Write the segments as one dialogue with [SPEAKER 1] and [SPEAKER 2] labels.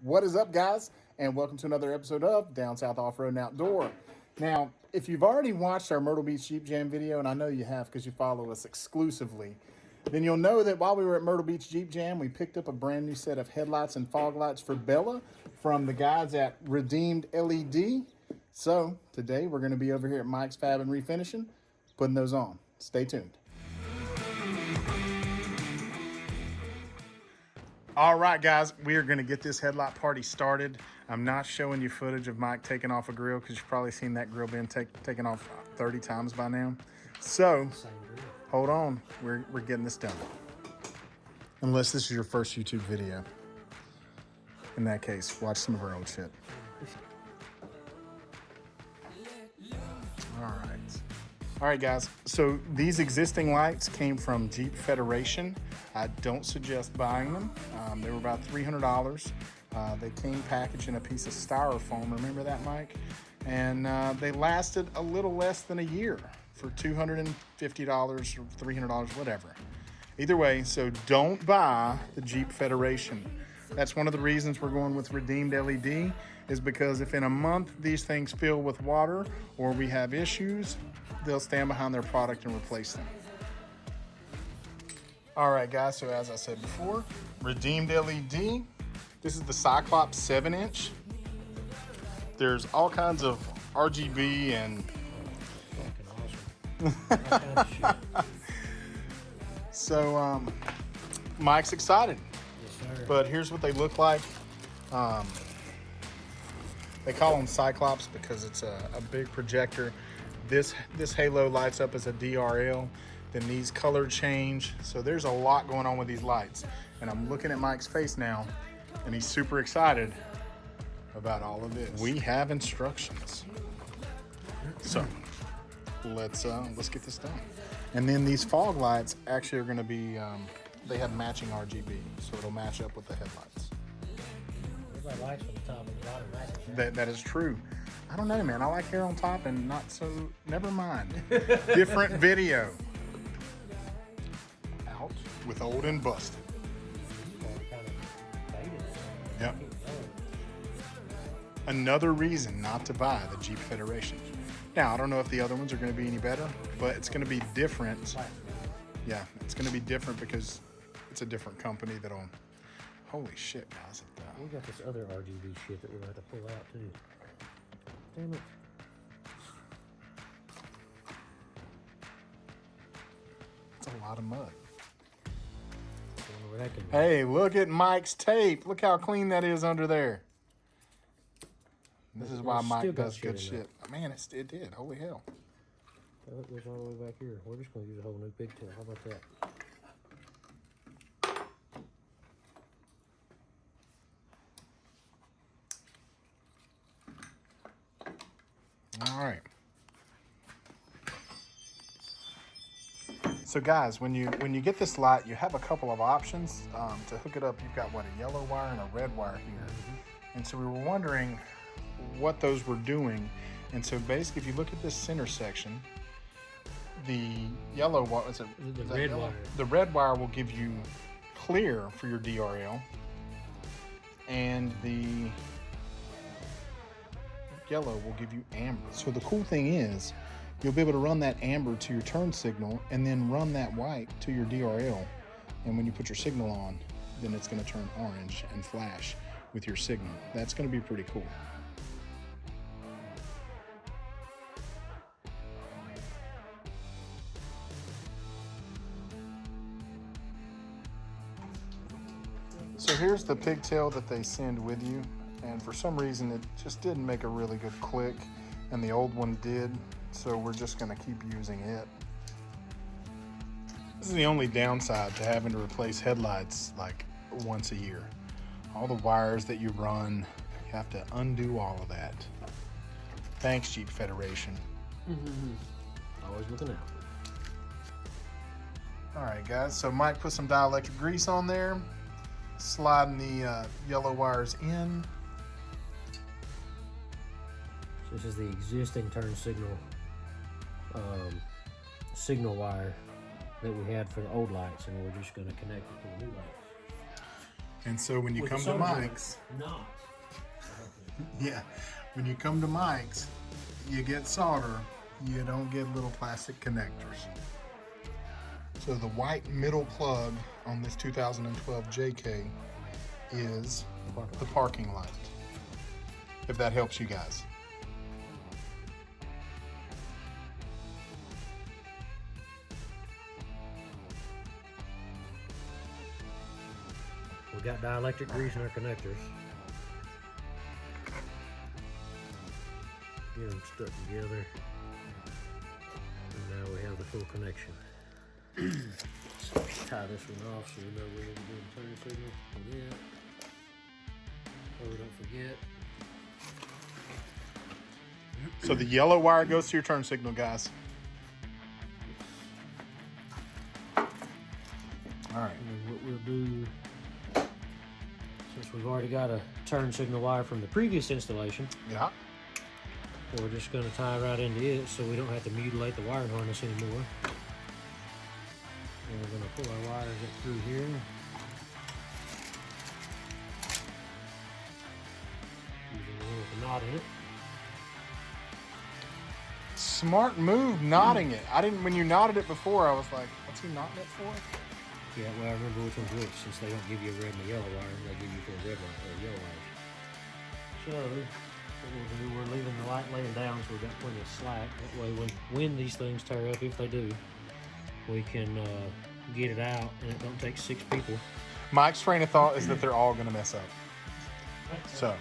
[SPEAKER 1] What is up, guys? And welcome to another episode of Down South Off-Road and Outdoor. Now, if you've already watched our Myrtle Beach Jeep Jam video, and I know you have because you follow us exclusively, then you'll know that while we were at Myrtle Beach Jeep Jam, we picked up a brand new set of headlights and fog lights for Bella from the guys at Redeemed LED. So today we're going to be over here at Mike's Fab and Refinishing, putting those on. Stay tuned. All right, guys, we are going to get this headlight party started. I'm not showing you footage of Mike taking off a grill because you've probably seen that grill being taken off 30 times by now. So, hold on. We're getting this done. Unless this is your first YouTube video. In that case, watch some of our old shit. All right. All right, guys. So these existing lights came from Jeep Federation. I don't suggest buying them. They were about $300. They came packaged in a piece of styrofoam. Remember that, Mike? And they lasted a little less than a year for $250 or $300, whatever. Either way, so don't buy the Jeep Federation. That's one of the reasons we're going with Redeemed LED, is because if in a month these things fill with water or we have issues, they'll stand behind their product and replace them. All right, guys, so as I said before, Redeemed LED. This is the Cyclops 7-inch. There's all kinds of RGB and...
[SPEAKER 2] Fucking awesome.
[SPEAKER 1] So, Mike's excited.
[SPEAKER 2] Yes, sir.
[SPEAKER 1] But here's what they look like. They call them Cyclops because it's a big projector. This halo lights up as a DRL. Then these color change. So there's a lot going on with these lights. And I'm looking at Mike's face now, and he's super excited about all of this. We have instructions. So let's get this done. And then these fog lights actually are going to be, they have matching RGB, so it'll match up with the headlights.
[SPEAKER 2] Everybody likes from the top and the bottom matches.
[SPEAKER 1] That is true. I don't know, man. I like hair on top and not so. Never mind. Different video. Out with old and busted.
[SPEAKER 2] Kind of faded.
[SPEAKER 1] Yep. Another reason not to buy the Jeep Federation. Now, I don't know if the other ones are going to be any better, but it's going to be different. Yeah, it's going to be different because it's a different company that'll... Holy shit, guys.
[SPEAKER 2] We got this other RGB shit that we're going to have to pull out too. Damn it.
[SPEAKER 1] It's a lot of mud.
[SPEAKER 2] I wonder where that can be.
[SPEAKER 1] Hey, look at Mike's tape. Look how clean that is under there. This is why
[SPEAKER 2] It's
[SPEAKER 1] Mike
[SPEAKER 2] still got
[SPEAKER 1] does good
[SPEAKER 2] shit in
[SPEAKER 1] shit. Man, it did. Holy hell.
[SPEAKER 2] It goes all the way back here. We're just going to use a whole new pigtail. How about that?
[SPEAKER 1] All right. So guys, when you get this light, you have a couple of options to hook it up. You've got what, a yellow wire and a red wire here. And so we were wondering what those were doing. And so basically, if you look at this center section, the yellow wire, is
[SPEAKER 2] The
[SPEAKER 1] that
[SPEAKER 2] red
[SPEAKER 1] yellow?
[SPEAKER 2] wire.
[SPEAKER 1] The red wire will give you clear for your DRL, and the yellow will give you amber. So the cool thing is, you'll be able to run that amber to your turn signal and then run that white to your DRL. And when you put your signal on, then it's going to turn orange and flash with your signal. That's going to be pretty cool. So here's the pigtail that they send with you. And for some reason, it just didn't make a really good click, and the old one did, so we're just gonna keep using it. This is the only downside to having to replace headlights like once a year. All the wires that you run, you have to undo all of that. Thanks, Jeep Federation.
[SPEAKER 2] Always looking out.
[SPEAKER 1] All right, guys, so Mike put some dielectric grease on there, sliding the yellow wires in.
[SPEAKER 2] This is the existing turn signal signal wire that we had for the old lights, and we're just going to connect it to the new lights.
[SPEAKER 1] And so when you
[SPEAKER 2] With
[SPEAKER 1] come
[SPEAKER 2] the
[SPEAKER 1] to
[SPEAKER 2] solder joint,
[SPEAKER 1] Mike's,
[SPEAKER 2] not.
[SPEAKER 1] yeah, when you come to Mike's, you get solder, you don't get little plastic connectors. So the white middle plug on this 2012 JK is the parking light, if that helps you guys.
[SPEAKER 2] We got dielectric grease in our connectors. Get them stuck together. And now we have the full connection. So let's tie this one off so we know we're going to be doing turn signal. Yeah. So we don't forget.
[SPEAKER 1] So the yellow wire goes to your turn signal, guys. All right.
[SPEAKER 2] And then what we'll do, since we've already got a turn signal wire from the previous installation,
[SPEAKER 1] Yeah.
[SPEAKER 2] we're just going to tie right into it so we don't have to mutilate the wiring harness anymore. And we're going to pull our wires up through here. Using the one with the knot in it.
[SPEAKER 1] Smart move, knotting it. I didn't. When you knotted it before, I was like, "What's he knotting it for?"
[SPEAKER 2] Yeah, well, I remember which one's which, since they don't give you a red and a yellow wire, they give you for a red wire or a yellow wire. So, what we'll do, we're leaving the light laying down so we've got plenty of slack. That way, when these things tear up, if they do, we can get it out and it don't take 6 people.
[SPEAKER 1] Mike's train of thought is that they're all going to mess up. So,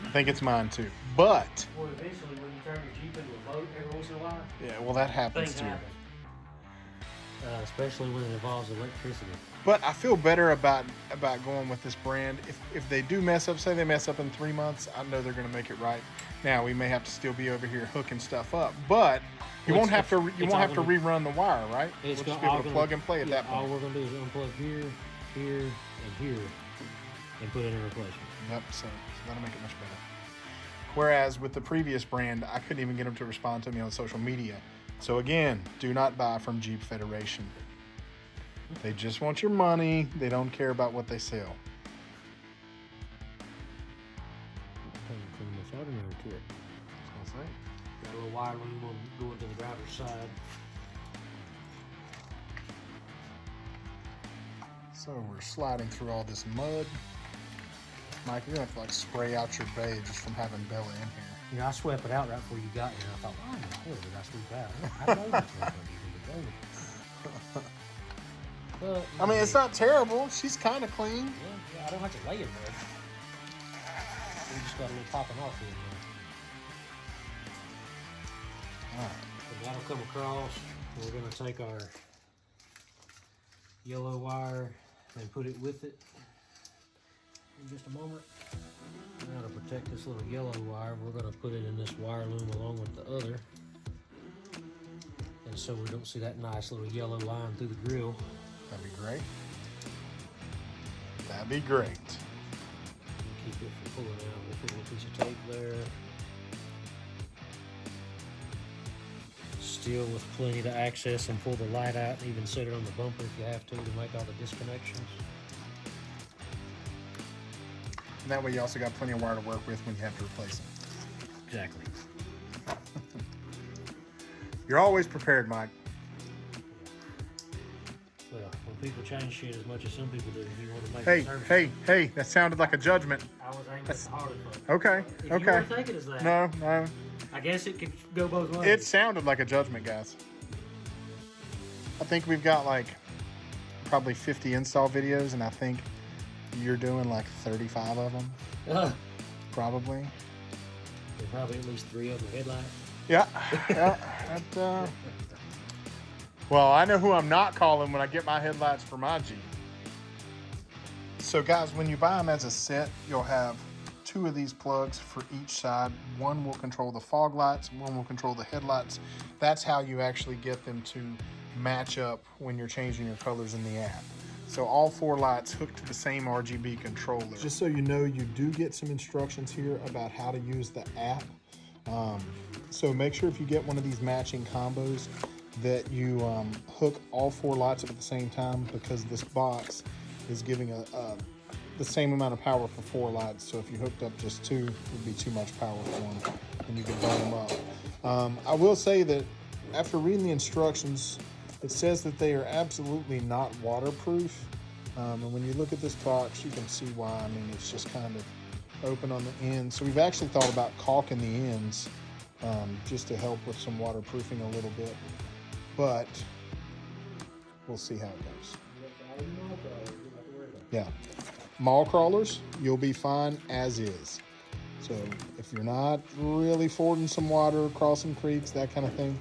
[SPEAKER 1] I think it's mine too. But
[SPEAKER 2] Or eventually, when you turn your Jeep into a boat every once in a while,
[SPEAKER 1] yeah, well, that happens
[SPEAKER 2] things
[SPEAKER 1] too.
[SPEAKER 2] happen. Especially when it involves electricity.
[SPEAKER 1] But I feel better about going with this brand. If they do mess up, say they mess up in 3 months, I know they're going to make it right. Now we may have to still be over here hooking stuff up, but you won't have to rerun the wire, right? We'll just be able to plug and play at that point.
[SPEAKER 2] All we're going to do is unplug here, here, and here, and put in a replacement.
[SPEAKER 1] Yep. So that'll make it much better. Whereas with the previous brand, I couldn't even get them to respond to me on social media. So again, do not buy from Jeep Federation. They just want your money. They don't care about what they sell.
[SPEAKER 2] From this ordinary kit.
[SPEAKER 1] That's what I say.
[SPEAKER 2] Got a little wire loom on going to the driver's side.
[SPEAKER 1] So we're sliding through all this mud. Mike, you're gonna have to like spray out your bay just from having Bella in here.
[SPEAKER 2] You know, I swept it out right before you got here. And I thought, why in the hell did I sweep out? I know that's not going to be But
[SPEAKER 1] I mean, it's not terrible. She's kind of clean.
[SPEAKER 2] Yeah, I don't have to lay in there. We just got a little popping off here.
[SPEAKER 1] All right.
[SPEAKER 2] And that'll come across. We're going to take our yellow wire and put it with it in just a moment. Now to protect this little yellow wire, we're going to put it in this wire loom along with the other. And so we don't see that nice little yellow line through the grill.
[SPEAKER 1] That'd be great. That'd be great.
[SPEAKER 2] Keep it from pulling out. We'll put a little piece of tape there. Still with plenty to access and pull the light out and even set it on the bumper if you have to make all the disconnections.
[SPEAKER 1] And that way you also got plenty of wire to work with when you have to replace them.
[SPEAKER 2] Exactly.
[SPEAKER 1] You're always prepared, Mike.
[SPEAKER 2] Well, when people change shit as much as some people do, you want to make
[SPEAKER 1] Hey,
[SPEAKER 2] a service.
[SPEAKER 1] hey, that sounded like a judgment.
[SPEAKER 2] I was aiming at the hardest part.
[SPEAKER 1] Okay,
[SPEAKER 2] If you
[SPEAKER 1] okay.
[SPEAKER 2] were thinking as that,
[SPEAKER 1] No.
[SPEAKER 2] I guess it could go both ways.
[SPEAKER 1] It sounded like a judgment, guys. I think we've got like probably 50 install videos, and I think you're doing like 35 of them, probably.
[SPEAKER 2] There's probably at least 3 of them headlights.
[SPEAKER 1] Yeah. Well, I know who I'm not calling when I get my headlights for my Jeep. So guys, when you buy them as a set, you'll have 2 of these plugs for each side. One will control the fog lights, one will control the headlights. That's how you actually get them to match up when you're changing your colors in the app. So all 4 lights hook to the same RGB controller. Just so you know, you do get some instructions here about how to use the app. So make sure if you get one of these matching combos that you hook all 4 lights up at the same time, because this box is giving a the same amount of power for 4 lights. So if you hooked up just 2, it would be too much power for them, and you could burn them up. I will say that after reading the instructions, it says that they are absolutely not waterproof. And when you look at this box, you can see why. I mean, it's just kind of open on the ends. So we've actually thought about caulking the ends just to help with some waterproofing a little bit. But we'll see how it goes. Yeah. Mall crawlers, you'll be fine as is. So if you're not really fording some water, crossing creeks, that kind of thing,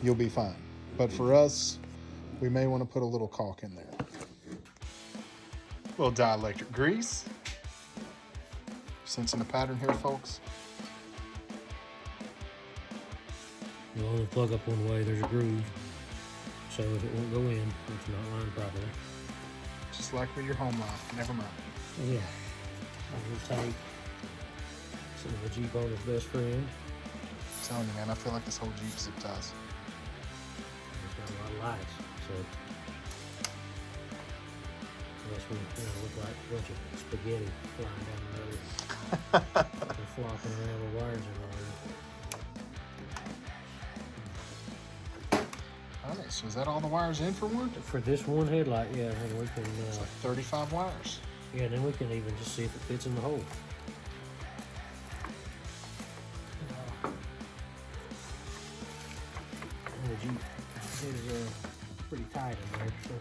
[SPEAKER 1] you'll be fine. But for us, we may want to put a little caulk in there. A little dielectric grease. Sensing a pattern here, folks.
[SPEAKER 2] You only plug up one way, there's a groove. So if it won't go in, it's not lined properly.
[SPEAKER 1] Just like with your home life, never mind.
[SPEAKER 2] Yeah. I'll take some of the Jeep owner's best friend.
[SPEAKER 1] I'm telling you, man, I feel like this whole Jeep zip ties.
[SPEAKER 2] It's got a lot of lights, so unless we look like a bunch of spaghetti flying down the road and flopping around with wires everywhere.
[SPEAKER 1] All right, so is that all the wires in for one?
[SPEAKER 2] For this one headlight, yeah, and we can.
[SPEAKER 1] It's like 35 wires.
[SPEAKER 2] Yeah, then we can even just see if it fits in the hole. The Jeep is pretty tight in there, so.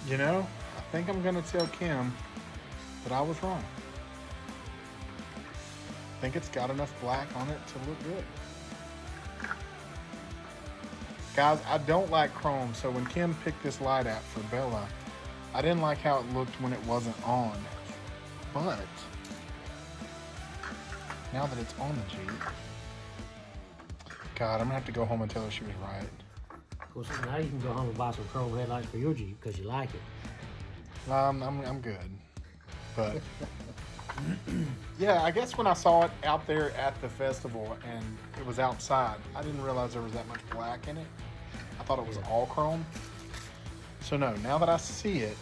[SPEAKER 1] You know, I think I'm gonna tell Kim that I was wrong. I think it's got enough black on it to look good. Guys, I don't like chrome, so when Kim picked this light out for Bella, I didn't like how it looked when it wasn't on. But now that it's on the Jeep, God, I'm gonna have to go home and tell her she was right.
[SPEAKER 2] Of course, now you can go home and buy some chrome headlights for your Jeep because you like it.
[SPEAKER 1] I'm good. But yeah, I guess when I saw it out there at the festival and it was outside, I didn't realize there was that much black in it. I thought it was all chrome. So no, now that I see it,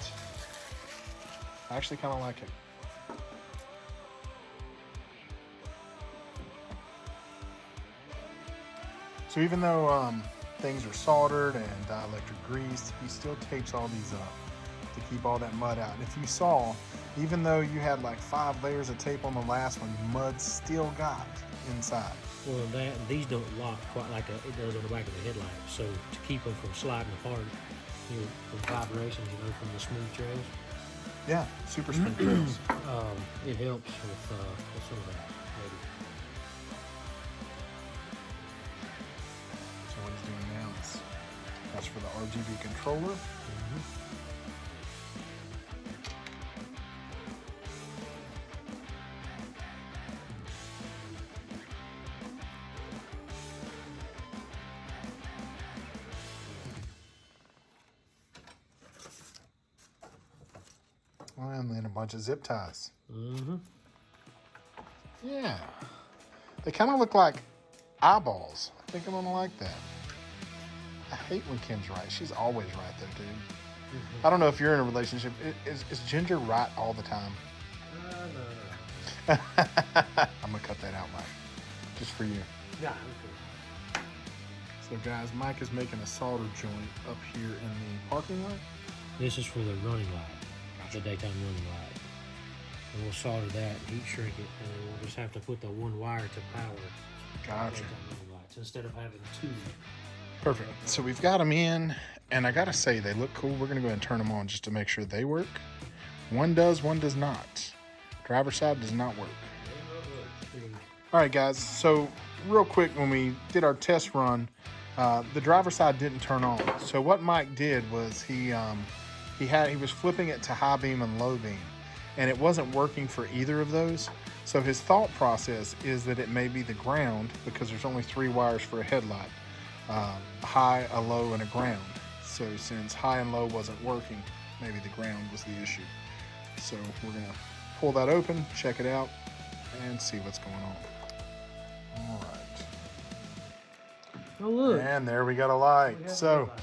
[SPEAKER 1] I actually kind of like it. So even though things are soldered and dielectric greased, he still tapes all these up to keep all that mud out. And if you saw, even though you had like 5 layers of tape on the last one, mud still got inside.
[SPEAKER 2] Well, these don't lock quite like it does on the back of the headlight. So to keep them from sliding apart, from vibrations, from the smooth trails.
[SPEAKER 1] Yeah, super smooth trails.
[SPEAKER 2] It helps with some of that. Maybe.
[SPEAKER 1] So what he's doing now is that's for the RGB controller. And then a bunch of zip ties. Yeah. They kind of look like eyeballs. I think I'm gonna like that. I hate when Kim's right. She's always right though, dude. I don't know if you're in a relationship. Is Ginger right all the time?
[SPEAKER 2] No.
[SPEAKER 1] I'm gonna cut that out, Mike. Just for you.
[SPEAKER 2] Yeah, okay.
[SPEAKER 1] So guys, Mike is making a solder joint up here in the parking lot.
[SPEAKER 2] This is for the running light, the daytime running light. And we'll solder that, heat shrink it, and then we'll just have to put the one wire to power
[SPEAKER 1] Gotcha.
[SPEAKER 2] daytime running lights instead of having 2.
[SPEAKER 1] Perfect. So we've got them in, and I gotta say they look cool. We're gonna go ahead and turn them on just to make sure they work. One does, one does not. Driver's side does not work. All right, guys. So real quick, when we did our test run, the driver's side didn't turn on. So what Mike did was he was flipping it to high beam and low beam, and it wasn't working for either of those. So his thought process is that it may be the ground, because there's only 3 wires for a headlight, high, a low, and a ground. So since high and low wasn't working, maybe the ground was the issue. So we're gonna pull that open, check it out, and see what's going on. All right.
[SPEAKER 2] Oh, look.
[SPEAKER 1] And there we got a light.
[SPEAKER 2] We have a
[SPEAKER 1] So
[SPEAKER 2] light.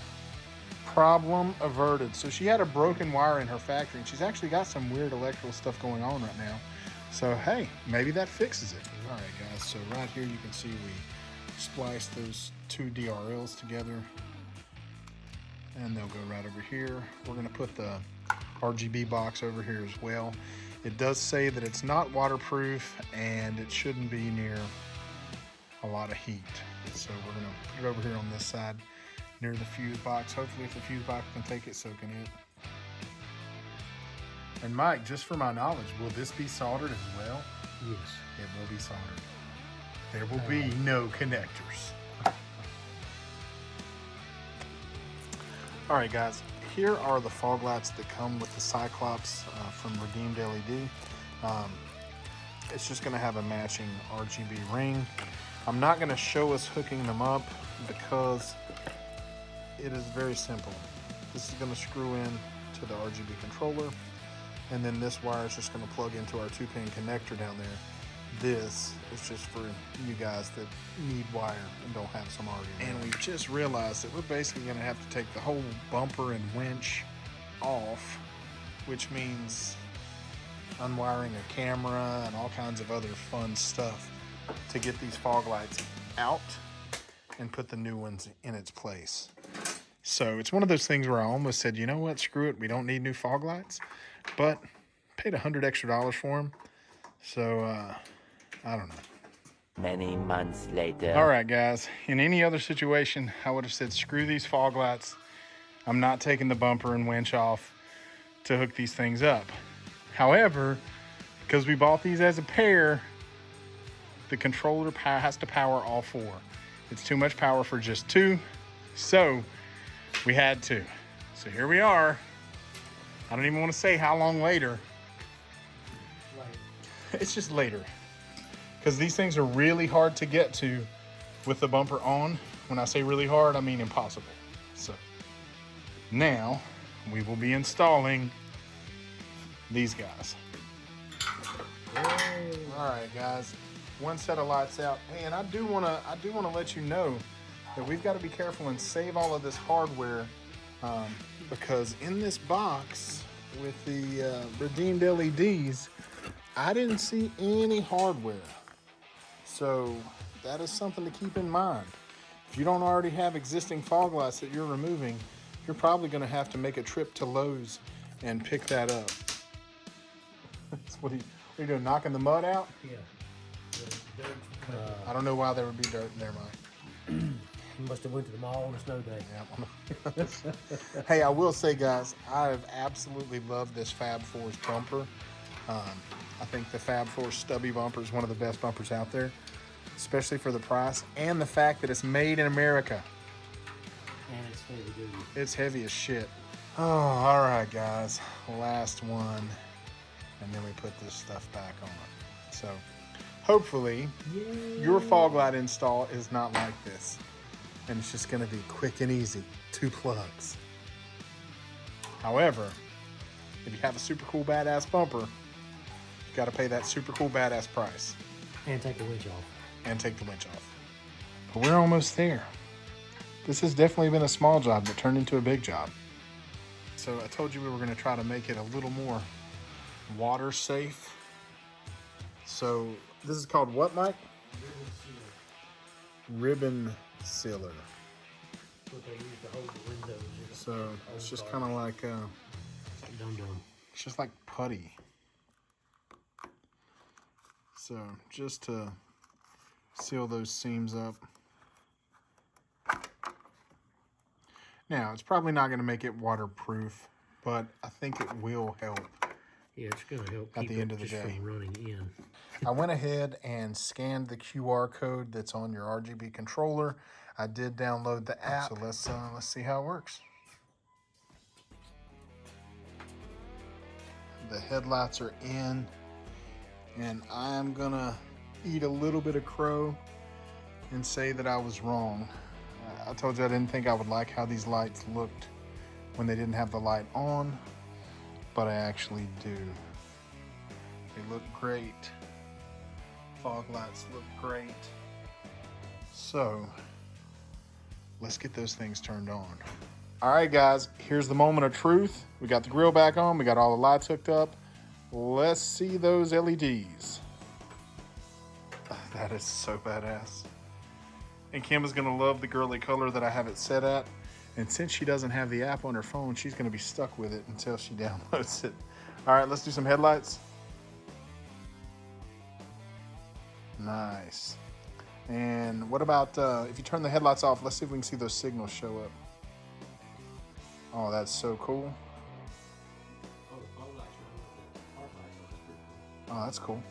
[SPEAKER 1] problem averted. So she had a broken wire in her factory, and she's actually got some weird electrical stuff going on right now. So hey, maybe that fixes it. All right, guys. So right here you can see we spliced those two DRLs together, and they'll go right over here. We're gonna put the RGB box over here as well. It does say that it's not waterproof and it shouldn't be near a lot of heat. So we're gonna put it over here on this side near the fuse box. Hopefully if the fuse box can take it, so can it. And Mike, just for my knowledge, will this be soldered as well?
[SPEAKER 2] Yes.
[SPEAKER 1] It will be soldered. There will be no connectors. All right, guys, here are the fog lights that come with the Cyclops from Redeemed LED. It's just gonna have a matching RGB ring. I'm not gonna show us hooking them up because it is very simple. This is gonna screw in to the RGB controller, and then this wire is just gonna plug into our 2-pin connector down there. This is just for you guys that need wire and don't have some already. And we just realized that we're basically gonna have to take the whole bumper and winch off, which means unwiring a camera and all kinds of other fun stuff to get these fog lights out and put the new ones in its place. So it's one of those things where I almost said, you know what, screw it, we don't need new fog lights, but paid $100 extra for them. So I don't know.
[SPEAKER 3] Many months later.
[SPEAKER 1] All right, guys, in any other situation, I would have said, screw these fog lights. I'm not taking the bumper and winch off to hook these things up. However, because we bought these as a pair, the controller has to power all four. It's too much power for just two, so we had to. So here we are. I don't even want to say how long later. It's just later. Because these things are really hard to get to with the bumper on. When I say really hard, I mean impossible. So now we will be installing these guys. All right, guys. One set of lights out. Hey, and I do want to let you know that we've got to be careful and save all of this hardware because in this box with the redeemed LEDs, I didn't see any hardware. So that is something to keep in mind. If you don't already have existing fog lights that you're removing, you're probably going to have to make a trip to Lowe's and pick that up. What are you doing, knocking the mud out?
[SPEAKER 2] Yeah.
[SPEAKER 1] I don't know why there would be dirt in there, Mike.
[SPEAKER 2] You must have went to the mall on a snow day.
[SPEAKER 1] Yeah. Hey, I will say, guys, I have absolutely loved this Fab Force bumper. I think the Fab Force stubby bumper is one of the best bumpers out there, especially for the price and the fact that it's made in America.
[SPEAKER 2] And it's heavy duty.
[SPEAKER 1] It's heavy as shit. Oh, all right, guys. Last one. And then we put this stuff back on. So hopefully your fog light install is not like this. And it's just going to be quick and easy. 2 plugs. However, if you have a super cool badass bumper, you've got to pay that super cool badass price.
[SPEAKER 2] And take the winch off.
[SPEAKER 1] And take the winch off. But we're almost there. This has definitely been a small job that turned into a big job. So I told you we were going to try to make it a little more water safe. So this is called what, Mike? Ribbon sealer.
[SPEAKER 2] What they use to hold the windows.
[SPEAKER 1] So it's just kind of like it's just like putty. So just to seal those seams up. Now it's probably not going to make it waterproof, but I think it will help.
[SPEAKER 2] Yeah, it's going to help
[SPEAKER 1] at
[SPEAKER 2] keep
[SPEAKER 1] the end
[SPEAKER 2] it
[SPEAKER 1] of the
[SPEAKER 2] just
[SPEAKER 1] day.
[SPEAKER 2] from running in.
[SPEAKER 1] I went ahead and scanned the QR code that's on your RGB controller. I did download the app, so let's see how it works. The headlights are in, and I'm gonna eat a little bit of crow and say that I was wrong. I told you I didn't think I would like how these lights looked when they didn't have the light on, but I actually do. They look great. Fog lights look great. So Let's get those things turned on. All right, guys, here's the moment of truth. We got the grill back on. We got all the lights hooked up. Let's see those LEDs. That is so badass. And Kim is gonna love the girly color that I have it set at. And since she doesn't have the app on her phone, she's gonna be stuck with it until she downloads it. All right, let's do some headlights. Nice. And what about if you turn the headlights off, let's see if we can see those signals show up. Oh, that's so cool. Oh, that's cool.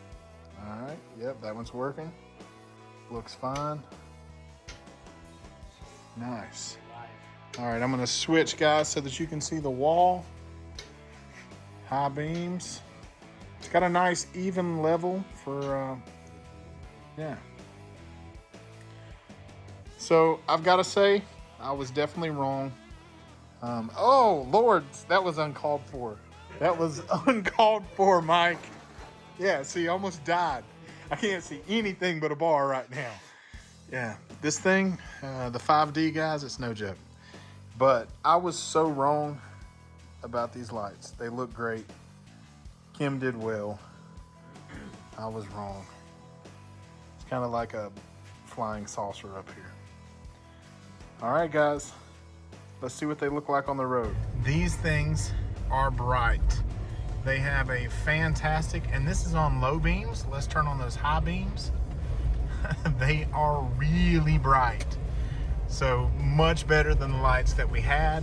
[SPEAKER 1] All right, yep, that one's working. Looks fine. Nice. All right, I'm gonna switch, guys, so that you can see the wall. High beams. It's got a nice even level for, yeah. So I've got to say, I was definitely wrong. Oh, Lord, that was uncalled for. That was uncalled for, Mike. Yeah, see, almost died. I can't see anything but a bar right now. Yeah, this thing, the 5D, guys, it's no joke. But I was so wrong about these lights. They look great. Kim did well. I was wrong. It's kind of like a flying saucer up here. All right, guys, let's see what they look like on the road. These things are bright. They have a fantastic, and this is on low beams. Let's turn on those high beams. They are really bright. So much better than the lights that we had.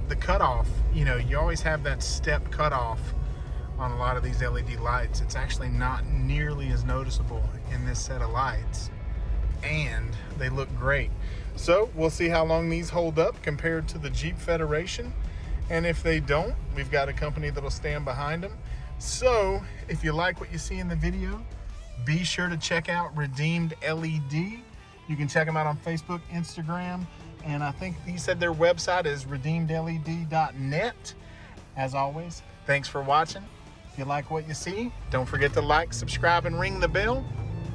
[SPEAKER 1] The cutoff, you know, you always have that step cutoff on a lot of these LED lights. It's actually not nearly as noticeable in this set of lights, and they look great. So we'll see how long these hold up compared to the Jeep Federation, and if they don't, we've got a company that'll stand behind them. So if you like what you see in the video, be sure to check out Redeemed LED. You can check them out on Facebook, Instagram, and I think he said their website is redeemedled.net. As always, thanks for watching. If you like what you see, don't forget to like, subscribe, and ring the bell.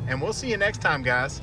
[SPEAKER 1] And we'll see you next time, guys.